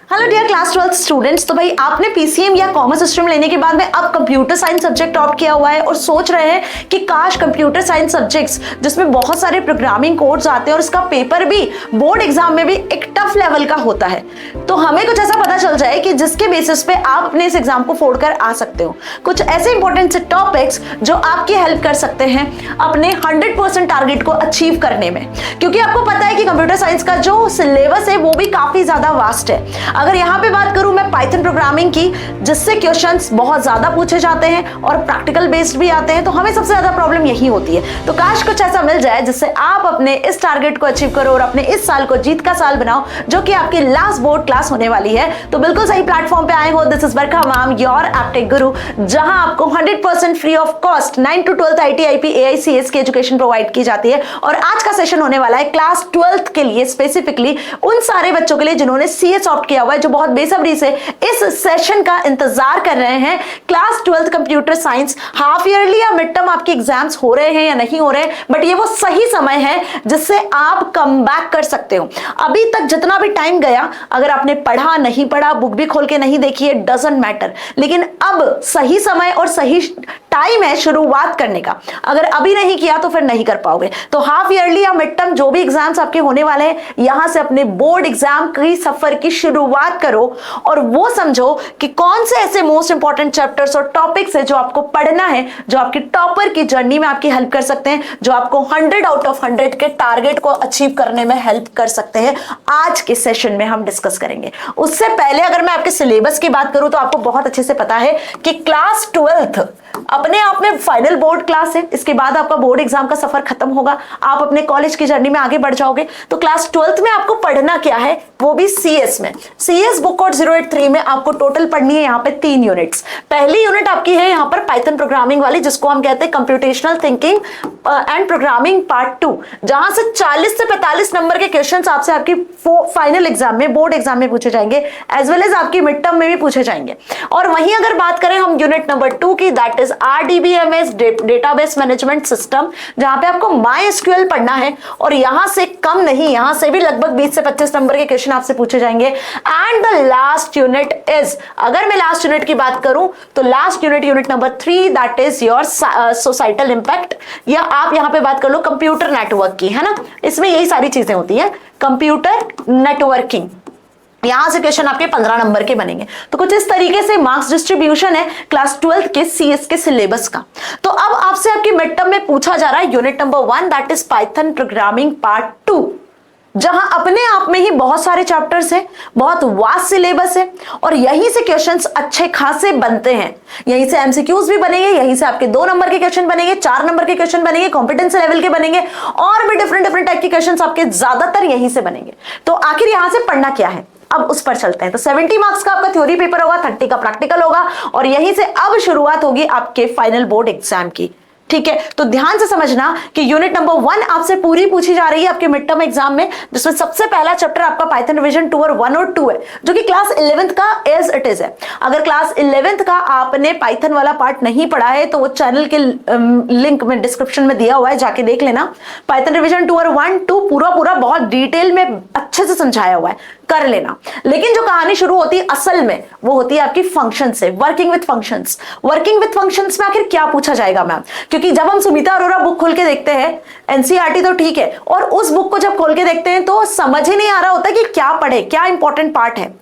Hello dear class 12 students. तो भाई आपने पीसीएम या कॉमर्स स्ट्रीम लेने के बाद में अब कंप्यूटर साइंस सब्जेक्ट ऑप्ट किया हुआ है और सोच रहे हैं कि काश कंप्यूटर साइंस सब्जेक्ट्स जिसमें बहुत सारे प्रोग्रामिंग कोड्स आते हैं और इसका पेपर भी बोर्ड एग्जाम में भी एक टफ लेवल का होता है, तो हमें कुछ ऐसा पता चल जाए कि जिसके बेसिस पे आप अपने इस एग्जाम को फोड़ कर आ सकते हो। कुछ ऐसे इंपॉर्टेंट से टॉपिक्स जो आपकी हेल्प कर सकते हैं अपने 100% टारगेट को अचीव करने में, क्योंकि आपको पता है कि कंप्यूटर साइंस का जो सिलेबस है वो भी काफी ज्यादा वास्ट है। अगर यहाँ पे बात करूं मैं पाइथन प्रोग्रामिंग की, जिससे क्वेश्चंस बहुत ज्यादा पूछे जाते हैं और प्रैक्टिकल बेस्ड भी आते हैं, तो हमें सबसे ज्यादा प्रॉब्लम यही होती है। तो काश कुछ ऐसा मिल जाए जिससे आप अपने इस टारगेट को अचीव करो और अपने इस साल को जीत का साल बनाओ, जो कि आपकी लास्ट बोर्ड क्लास होने वाली है। तो बिल्कुल सही प्लेटफॉर्म पे आए हो। This is Barkha ma'am, your Aptech गुरु, जहां आपको 100% free of cost 9 to 12 ITIP AICS की एजुकेशन प्रोवाइड की जाती है। और आज का सेशन होने वाला है क्लास 12th के लिए, स्पेसिफिकली उन सारे बच्चों के लिए जिन्होंने CS ऑप्ट किया हुआ है, जो बहुत बेसब्री से इस सेशन का इंतजार कर रहे हैं। Class 12th computer science half yearly या मिड टर्म आपके एग्जाम्स हो रहे हैं या नहीं हो रहे हैं, बट ये वो सही समय है जिससे आप कम बैक कर सकते हो। अभी तक जितना भी टाइम गया, अगर आपने पढ़ा नहीं पढ़ा, बुक भी खोल के नहीं देखी है, डजंट मैटर, लेकिन अब सही समय और सही टाइम है शुरुआत करने का। अगर अभी नहीं किया तो फिर नहीं कर पाओगे। तो हाफ ईयरली या मिड टर्म जो भी एग्जाम्स आपके होने वाले हैं, यहां से अपने बोर्ड एग्जाम की सफर की शुरुआत करो और वो समझो कि कौन से ऐसे मोस्ट इंपॉर्टेंट चैप्टर्स और टॉपिक्स है जो आपको पढ़ना है, जो आपकी टॉपर की जर्नी में आपकी हेल्प कर सकते हैं, जो आपको 100 out of 100 के टारगेट को अचीव करने में हेल्प कर सकते हैं। आज के सेशन में हम डिस्कस करेंगे। उससे पहले अगर मैं आपके सिलेबस की बात करूं तो आपको बहुत अच्छे से पता है कि क्लास 12th अपने आप में फाइनल बोर्ड क्लास है। इसके बाद आपका बोर्ड एग्जाम का सफर खत्म होगा, आप अपने कॉलेज की जर्नी में आगे बढ़ जाओगे। तो क्लास 12th में आपको पढ़ना क्या है, वो भी CS में। CS बुक कोड 083 में आपको टोटल पढ़नी है यहाँ पे 3 यूनिट्स। पहली यूनिट आपकी है यहाँ पर पाइथन प्रोग्रामिंग वाली, जिसको हम कहते हैं computational thinking and programming part 2, जहां से 40 से 45 नंबर के क्वेश्चंस आपसे आपकी फाइनल एग्जाम में, बोर्ड एग्जाम में पूछे जाएंगे, एज वेल एज आपकी मिड टर्म में भी पूछे जाएंगे। और वहीं अगर बात करें हम यूनिट नंबर 2 की, that is RDBMS database management system, जहां पे आपको MySQL पढ़ना है और यहां से कम नहीं, यहां से भी लगभग 20 से 25 नंबर के क्वेश्चन आपसे पूछे जाएंगे। And the last unit is, अगर मैं लास्ट यूनिट की बात करूं तो last unit, unit number 3, that is your societal impact, या आप यहां पे बात कर लो कंप्यूटर नेटवर्क की, है ना। इसमें यही सारी चीजें होती है, कंप्यूटर नेटवर्किंग। यहां से क्वेश्चन आपके 15 नंबर के बनेंगे। तो कुछ इस तरीके से मार्क्स डिस्ट्रीब्यूशन है क्लास 12th के CS के सिलेबस का। तो अब आपसे आपकी मिड टर्म में पूछा जा रहा है unit number 1, that is Python programming part 2, जहां अपने आप में ही बहुत सारे चैप्टर्स हैं, बहुत वास्ट सिलेबस है और यहीं से क्वेश्चंस अच्छे खासे बनते हैं। यहीं से MCQs भी बनेंगे, यहीं से आपके 2 नंबर के क्वेश्चन बनेंगे, 4 नंबर के क्वेश्चन बनेंगे, कॉम्पिटेंस लेवल के बनेंगे, और भी डिफरेंट टाइप के क्वेश्चंस आपके ज्यादातर यहीं से बनेंगे। तो आखिर यहां से पढ़ना क्या है, अब उस पर चलते हैं। तो 70 मार्क्स का आपका थ्योरी पेपर होगा, 30 का प्रैक्टिकल होगा, और यहीं से अब शुरुआत होगी आपके फाइनल बोर्ड एग्जाम की। ठीक है, तो ध्यान से समझना कि यूनिट नंबर 1 आपसे पूरी पूछी जा रही है आपके मिड टर्म एग्जाम में, जिसमें सबसे पहला चैप्टर आपका पाइथन रिवीजन 2 और 1 और 2 है, जो कि क्लास 11th का एज इट इज है। अगर क्लास 11th का आपने पाइथन वाला पार्ट नहीं पढ़ा है तो वो चैनल के लिंक में डिस्क्रिप्शन में दिया हुआ है, जाके देख लेना। पाइथन रिवीजन 2 और 1, 2 पूरा बहुत डिटेल में अच्छे से समझाया हुआ है, कर लेना। लेकिन जो कहानी शुरू होती है असल में, वो होती है आपकी फंक्शन से, working with functions. Working with functions में आखिर क्या पूछा जाएगा मैम, क्योंकि जब हम सुमिता अरोरा बुक खोल के देखते हैं, NCERT तो ठीक है, और उस बुक को जब खोल के देखते हैं तो समझ ही नहीं आ रहा होता कि क्या पढ़े, क्या इंपॉर्टेंट पार्ट है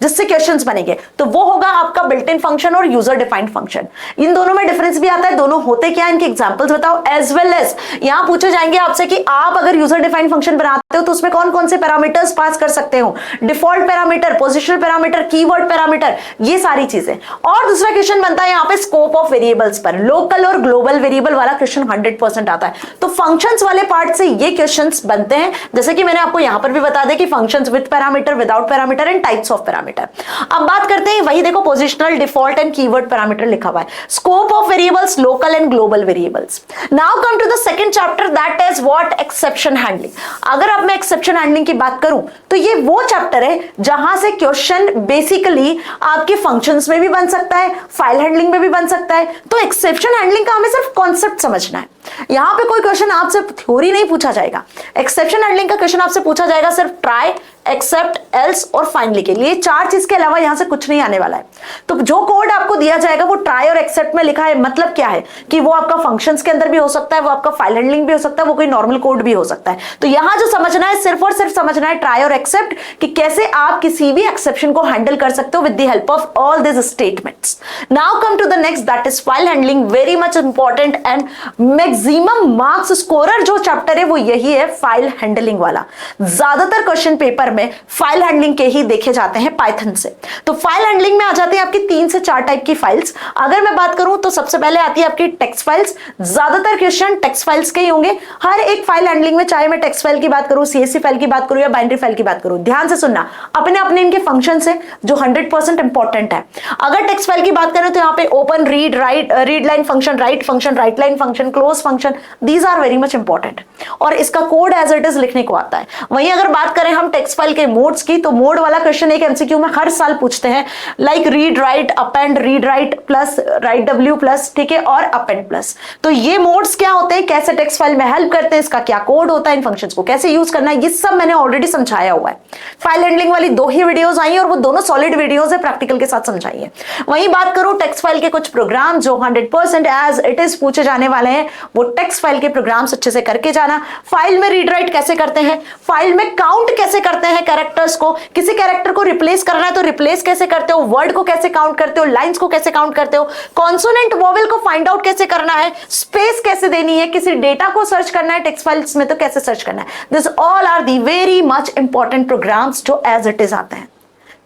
जिससे क्वेश्चंस बनेंगे। तो वो होगा आपका बिल्ट इन फंक्शन और यूजर डिफाइंड फंक्शन। इन दोनों में डिफरेंस भी आता है, दोनों होते क्या, इनके एग्जांपल्स बताओ, एज वेल एज यहां पूछे जाएंगे आपसे कि आप अगर यूजर डिफाइंड फंक्शन बनाते हो तो उसमें कौन कौन से पैरामीटर्स पास कर सकते हो, default parameter, positional parameter, keyword parameter, ये सारी चीजें। और दूसरा क्वेश्चन बनता है यहाँ पे स्कोप ऑफ वेरिएबल्स पर, लोकल और ग्लोबल वेरिएबल वाला क्वेश्चन 100% आता है। तो फंक्शंस वाले पार्ट से ये क्वेश्चंस बनते हैं, जैसे कि मैंने आपको यहां पर भी बता दिया कि functions with parameter, without parameter and types of parameter. अब बात करते हैं, वही देखो positional, default and keyword parameter लिखा हुआ है, scope of variables, local and global variables. Now come to the second chapter, that is what, exception handling. अगर अब मैं एक्सेप्शन हैंडलिंग की बात करूं तो ये वो चैप्टर है जहां से क्वेश्चन बेसिकली आपके फंक्शंस में भी बन सकता है, फाइल हैंडलिंग में भी बन सकता है। तो एक्सेप्शन हैंडलिंग का हमें सिर्फ कॉन्सेप्ट समझना है। यहां पे कोई क्वेश्चन आपसे थ्योरी नहीं पूछा जाएगा। एक्सेप्शन हैंडलिंग का क्वेश्चन आपसे पूछा जाएगा सिर्फ ट्राई, एक्सेप्ट, एल्स और फाइनली के लिए 4 चीज के अलावा यहां से कुछ नहीं आने वाला है। तो जो कोड आपको दिया जाएगा वो ट्राई और एक्सेप्ट में लिखा है, मतलब क्या है कि वो आपका फंक्शंस के अंदर भी हो सकता है, वो आपका फाइल हैंडलिंग भी हो सकता है, वो कोई नॉर्मल कोड भी हो सकता है। तो यहां जो समझना है सिर्फ और सिर्फ समझना है ट्राई और एक्सेप्ट, कि कैसे आप किसी भी एक्सेप्शन को हैंडल कर सकते हो with the help of all this statements. Now come to the next, that is file handling, very much important and maximum marks scorer जो चैप्टर है वो यही है, फाइल हैंडलिंग वाला। ज्यादातर क्वेश्चन पेपर में फाइल हैंडलिंग के ही देखे जाते हैं पाइथन से। तो फाइल हैंडलिंग में आ जाते हैं आपकी 3 से 4 टाइप की फाइल्स। अगर मैं बात करूं तो सबसे पहले आती है आपकी टेक्स्ट फाइल्स। ज्यादातर क्वेश्चन टेक्स्ट फाइल्स के ही होंगे हर एक फाइल हैंडलिंग में, चाहे मैं टेक्स्ट फाइल की बात करूं, सीएसवी फाइल की बात करूं या बाइनरी फाइल की बात करूं। ध्यान से सुनना, अपने अपने इनके फंक्शन है जो 100% इंपॉर्टेंट है। अगर टेक्स्ट फाइल की बात करें तो यहाँ पे open, read, write, read line function, write line function, close function, these are very much important और इसका कोड एज इट इज लिखने को आता है। वहीं अगर बात करें हम टेक्स्ट फाइल के मोड्स की, तो मोड वाला क्वेश्चन एक एमसीक्यू में हर साल पूछते हैं, like read write, append, read write plus, right W plus, ठीक है, और अपेंड प्लस। तो ये मोड्स क्या होते हैं, कैसे टेक्स्ट फाइल में हेल्प करते हैं, इसका क्या कोड होता है, इन फंक्शंस को कैसे यूज करना है, ये सब मैंने ऑलरेडी समझाया हुआ है। फाइल हैंडलिंग वाली 2 ही वीडियोस आई हैं और वो दोनों सॉलिड वीडियोस है, प्रैक्टिकल के साथ समझाई है। वहीं बात करूं टेक्स्ट फाइल के कुछ प्रोग्राम जो 100% एज इट इज पूछे जाने वाले हैं, वो टेक्स्ट फाइल के प्रोग्राम्स अच्छे से करके जाना। फाइल में रीड राइट कैसे करते हैं, फाइल में काउंट कैसे करते हैं कैरेक्टर्स को, किसी कैरेक्टर को रिप्लेस करना है तो रिप्लेस कैसे करते हो, वर्ड को कैसे काउंट करते हो, लाइंस को कैसे काउंट करते हो, कॉन्सोनेंट वोवेल को फाइंड आउट कैसे करना है, स्पेस कैसे देनी है, किसी डेटा को सर्च करना है टेक्स्ट फाइल्स में तो कैसे सर्च करना है। This all are the very much important programs जो एज इट इज आते हैं।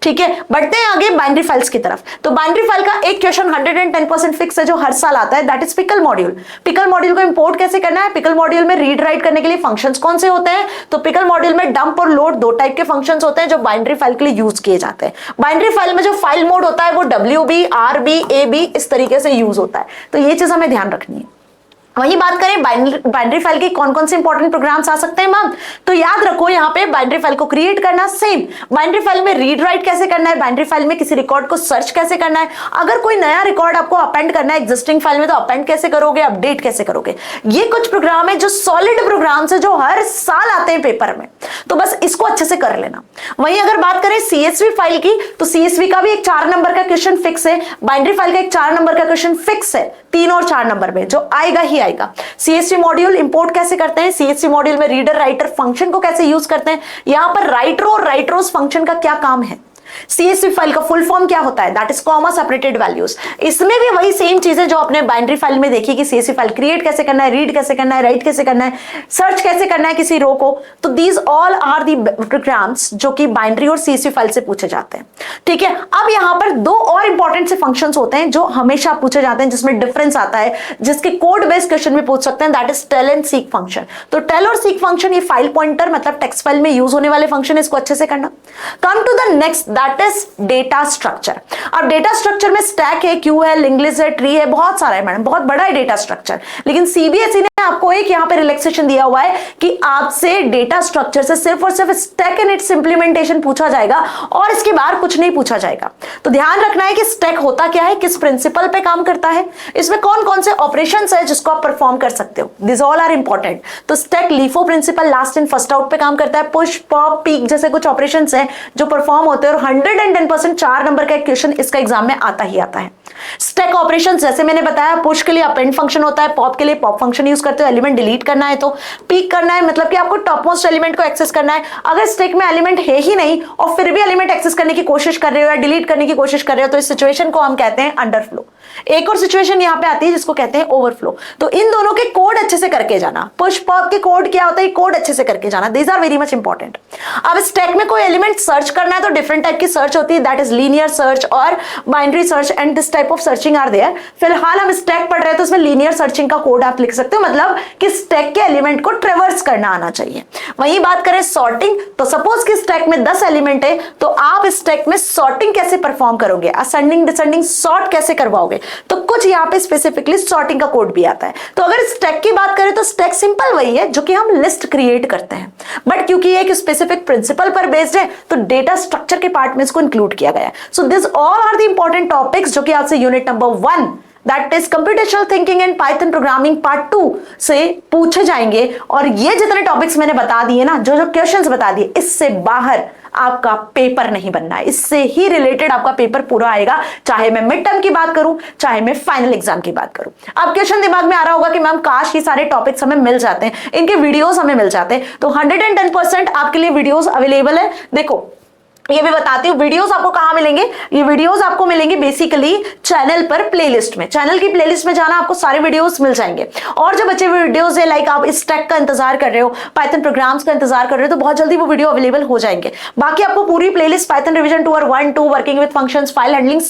ठीक है, बढ़ते हैं आगे बाइनरी फाइल्स की तरफ। तो बाइनरी फाइल का एक क्वेश्चन 110% फिक्स है जो हर साल आता है, that is pickle module. Pickle module को इंपोर्ट कैसे करना है, पिकल मॉड्यूल में रीड राइट करने के लिए फंक्शंस कौन से होते हैं, तो पिकल मॉड्यूल में डंप और लोड 2 टाइप के फंक्शंस होते हैं जो बाइनरी फाइल के लिए यूज किए जाते हैं। बाइनरी फाइल में जो फाइल मोड होता है वो WB, RB, AB इस तरीके से यूज होता है, तो ये चीज हमें ध्यान रखनी है। वही बात करें बाइनरी फाइल के कौन कौन से इंपॉर्टेंट प्रोग्राम्स आ सकते हैं मैम, तो याद रखो यहाँ पे बाइनरी फाइल को क्रिएट करना, सेम बाइनरी फाइल में रीड राइट कैसे करना है, बाइनरी फाइल में किसी रिकॉर्ड को सर्च कैसे करना है, अगर कोई नया रिकॉर्ड आपको अपेंड करना है एग्जिस्टिंग फाइल में तो अपेंड कैसे करोगे, अपडेट कैसे करोगे। ये कुछ प्रोग्राम है जो सॉलिड प्रोग्राम्स है जो हर साल आते हैं पेपर में, तो बस इसको अच्छे से कर लेना। वहीं अगर बात करें सीएसवी फाइल की, तो सीएसवी का भी एक 4 नंबर का क्वेश्चन फिक्स है, बाइनरी फाइल का एक 4 नंबर का क्वेश्चन फिक्स है, 3 और 4 नंबर में जो आएगा ही आएगा। सीएसवी मॉड्यूल इंपोर्ट कैसे करते हैं, सीएसवी मॉड्यूल में रीडर राइटर फंक्शन को कैसे यूज करते हैं, यहां पर राइटर और राइटरोस फंक्शन का क्या काम है, सीएसवी फाइल का फुल फॉर्म क्या होता है, that is comma separated values. इसमें भी वही सेम चीजें जो आपने बाइनरी फाइल में देखी कि सीएसवी फाइल क्रिएट कैसे करना है, रीड कैसे करना है, राइट कैसे करना है, सर्च कैसे करना है किसी रो को, तो these all are the programs जो कि बाइनरी और सीएसवी फाइल से पूछे जाते हैं। ठीक है, अब यहां पर 2 और इंपॉर्टेंट से फंक्शंस होते हैं जो हमेशा पूछे जाते हैं, जिसमें डिफरेंस आता है, जिसके कोड बेस्ड क्वेश्चन में पूछ सकते हैं, that is tell and seek function. तो टेल और सीक फंक्शन ये फाइल पॉइंटर मतलब टेक्स्ट फाइल में यूज होने वाले फंक्शन, इसको अच्छे से करना। Come to the next, that is data structure. अब डेटा स्ट्रक्चर में स्टैक है, क्यू है, लिंक लिस्ट है, ट्री है, बहुत सारा है मैडम, बहुत बड़ा है डेटा स्ट्रक्चर। लेकिन सीबीएसई ने आपको एक यहां पे रिलैक्सेशन दिया हुआ है कि आपसे डेटा स्ट्रक्चर से सिर्फ और सिर्फ स्टैक एंड इट्स इंप्लीमेंटेशन पूछा जाएगा और इसके बाहर कुछ नहीं पूछा जाएगा। तो ध्यान रखना है कि स्टैक होता क्या है, किस प्रिंसिपल पे काम करता है, इसमें कौन कौन से ऑपरेशंस है जिसको आप परफॉर्म कर सकते हो, दिस ऑल आर इंपॉर्टेंट। तो stack LIFO principle, last in first out पे काम करता है, पुश, पॉप, पीक जैसे कुछ ऑपरेशंस हैं जो परफॉर्म होते हैं और 110% 4 नंबर का क्वेश्चन इसका एग्जाम में आता ही आता है। स्टैक ऑपरेशंस जैसे मैंने बताया, पुश के लिए अपेंड फंक्शन होता है, पॉप के लिए पॉप फंक्शन यूज करते हो, एलिमेंट डिलीट करना है तो, पीक करना है मतलब कि आपको टॉप मोस्ट एलिमेंट को एक्सेस करना है। अगर स्टैक में एलिमेंट है ही नहीं और फिर भी एलिमेंट एक्सेस करने की कोशिश कर रहे हो या डिलीट करने की कोशिश कर रहे हो तो इस सिचुएशन को हम कहते हैं अंडरफ्लो। एक और सिचुएशन यहां पे आती है जिसको कहते हैं ओवरफ्लो। तो इन दोनों के कोड अच्छे से करके जाना, पुश पॉप के कोड क्या होता है, कोड अच्छे से करके जाना, these are very much important. अब स्टैक में कोई एलिमेंट सर्च करना है तो डिफरेंट टाइप की सर्च होती है, दैट इज लीनियर सर्च और binary search and this type of searching are there. फिलहाल हम स्टैक पढ़ रहे हैं तो इसमें लीनियर सर्चिंग का कोड आप लिख सकते हो, मतलब कि स्टैक के एलिमेंट को ट्रेवर्स करना आना चाहिए। वहीं बात करें सॉर्टिंग, तो सपोज कि स्टैक में 10 एलिमेंट है तो आप स्टैक में सॉर्टिंग कैसे परफॉर्म करोगे, असेंडिंग डिसेंडिंग सॉर्ट कैसे करवाओगे, तो कुछ यहाँ पे स्पेसिफिकली सॉर्टिंग का कोड भी आता है। तो अगर स्टैक की बात करें तो स्टैक सिंपल वही है जो कि हम लिस्ट क्रिएट करते हैं, बट क्योंकि एक स्पेसिफिक प्रिंसिपल पर बेस्ड है तो डेटा स्ट्रक्चर के पार्ट में इसको इंक्लूड किया गया है। So this all are the important topics जो कि आपसे unit number 1 that is computational thinking and Python programming part 2 से पूछे जाएंगे। और ये जितने टॉपिक्स मैंने बता दिए ना, जो जो क्वेश्चंस बता दिए, इससे बाहर आपका पेपर नहीं बनना है, इससे ही रिलेटेड आपका पेपर पूरा आएगा, चाहे मैं मिड टर्म की बात करूं चाहे मैं फाइनल एग्जाम की बात करूं। अब क्वेश्चन दिमाग में आ रहा होगा कि मैम काश ये सारे टॉपिक्स हमें मिल जाते हैं, इनके वीडियोस हमें मिल जाते हैं। तो 110% आपके लिए वीडियोस अवेलेबल है। देखो ये भी बताती हूँ वीडियोस आपको कहां मिलेंगे। ये वीडियोस आपको मिलेंगे बेसिकली चैनल पर प्लेलिस्ट में, चैनल की प्लेलिस्ट में जाना, आपको सारे वीडियोस मिल जाएंगे। और जो बचे हुए वीडियोस है, लाइक आप स्टैक का इंतजार कर रहे हो, पाइथन प्रोग्राम्स का इंतजार कर रहे हो, तो बहुत जल्दी वो वीडियो अवेलेबल हो जाएंगे। बाकी आपको पूरी प्लेलिस्ट पाइथन रिवीजन 2 और 1, 2, working with functions, file handling,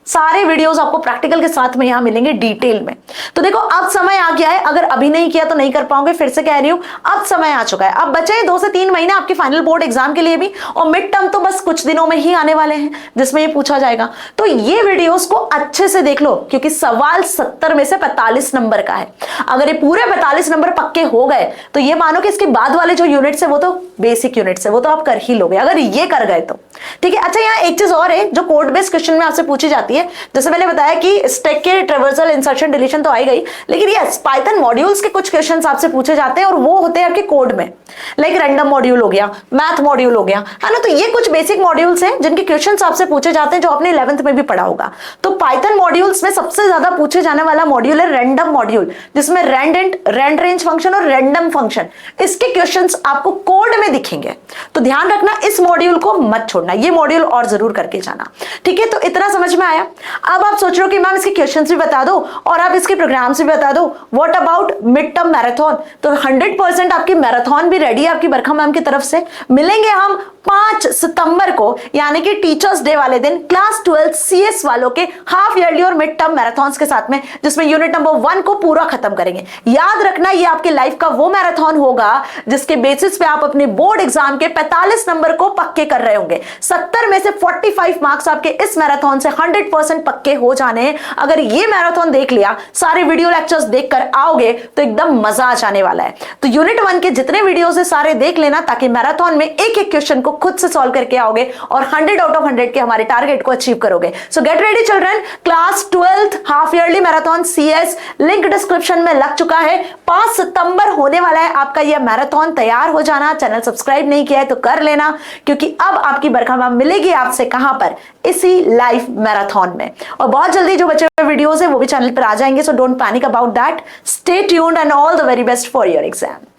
सारे वीडियोस आपको प्रैक्टिकल के साथ में यहां मिलेंगे डिटेल में। तो देखो अब समय आ गया है, अगर अभी नहीं किया तो नहीं कर पाओगे, फिर से कह रही हूं अब समय आ चुका है। अब बचे 2 से 3 महीने आपके फाइनल बोर्ड एग्जाम के लिए भी, और मिड टर्म तो बस कुछ दिनों में ही आने वाले हैं जिसमें ये पूछा जाएगा। तो ये वीडियोस को अच्छे से देख लो, क्योंकि सवाल 70 में से 45 नंबर का है। अगर ये पूरे 45 नंबर पक्के हो गए तो ये मानो कि इसके बाद वाले जो यूनिट्स है वो तो बेसिक यूनिट्स है, वो तो आप कर ही लोगे अगर ये कर गए तो। ठीक है, अच्छा यहाँ एक चीज और है जो कोड बेस्ड क्वेश्चन में आपसे पूछी जाती है। जैसे मैंने बताया कि स्टैक के ट्रेवर्सल, इंसर्शन, डिलीशन तो आई गई, लेकिन यस पाइथन मॉड्यूल्स के कुछ क्वेश्चंस आपसे पूछे जाते हैं और वो होते हैं आपके कोड में, लाइक रैंडम मॉड्यूल हो गया, मैथ मॉड्यूल हो गया, है ना। तो ये कुछ बेसिक मॉड्यूल्स हैं जिनके क्वेश्चंस आपसे पूछे जाते हैं, जो आपने 11th में भी पढ़ा होगा। तो पाइथन मॉड्यूल्स में सबसे ज्यादा पूछे जाने वाला मॉड्यूल है रैंडम मॉड्यूल, जिसमें रैंड रेंज फंक्शन और रैंडम फंक्शन, इसके क्वेश्चंस आपको कोड में दिखेंगे। तो ध्यान रखना, इस मॉड्यूल को मत छोड़ना, ये मॉड्यूल और जरूर करके जाना। ठीक है, तो इतना समझ में आया। अब आप सोच रहे हो कि मैम इसके क्वेश्चंस भी बता दो और आप इसके प्रोग्राम्स भी बता दो, what about mid term marathon. तो 100% आपकी मैराथन भी रेडी है आपकी बरखा मैम की तरफ से। मिलेंगे हम 5 सितंबर को, यानी कि टीचर्स डे वाले दिन, क्लास 12 CS वालों के हाफ ईयरली और मिड टर्म मैराथन्स के साथ में, जिसमें यूनिट नंबर 1 को पूरा खत्म करेंगे। याद रखना ये आपके लाइफ का वो मैराथन होगा जिसके बेसिस पे आप अपने बोर्ड एग्जाम के 45 नंबर को पक्के कर रहे होंगे। 70 में से 45 मार्क्स आपके इस मैराथन से 100% पक्के हो जाने हैं। अगर ये मैराथन देख लिया, सारे वीडियो लेक्चर्स देखकर आओगे तो एकदम मजा आ जाने वाला है। तो यूनिट 1 के जितने वीडियोस है सारे देख लेना, ताकि मैराथन में एक एक क्वेश्चन को खुद से सॉल्व करके आओगे और 100 आउट ऑफ 100 के हमारे टारगेट को अचीव करोगे। सो get ready children, class 12th half yearly marathon CS link description में लग चुका है। 5 सितंबर होने वाला है आपका यह मैराथन। तैयार हो जाना, चैनल सब्सक्राइब नहीं किया है तो कर लेना, क्योंकि अब आपकी बरखा मैम मिलेगी आपसे कहां पर, इसी लाइव मैराथन में। और बहुत जल्दी जो बचे हुए वीडियोस है वो भी चैनल पर आ जाएंगे, so don't panic about that. Stay tuned and all the very best for your exam.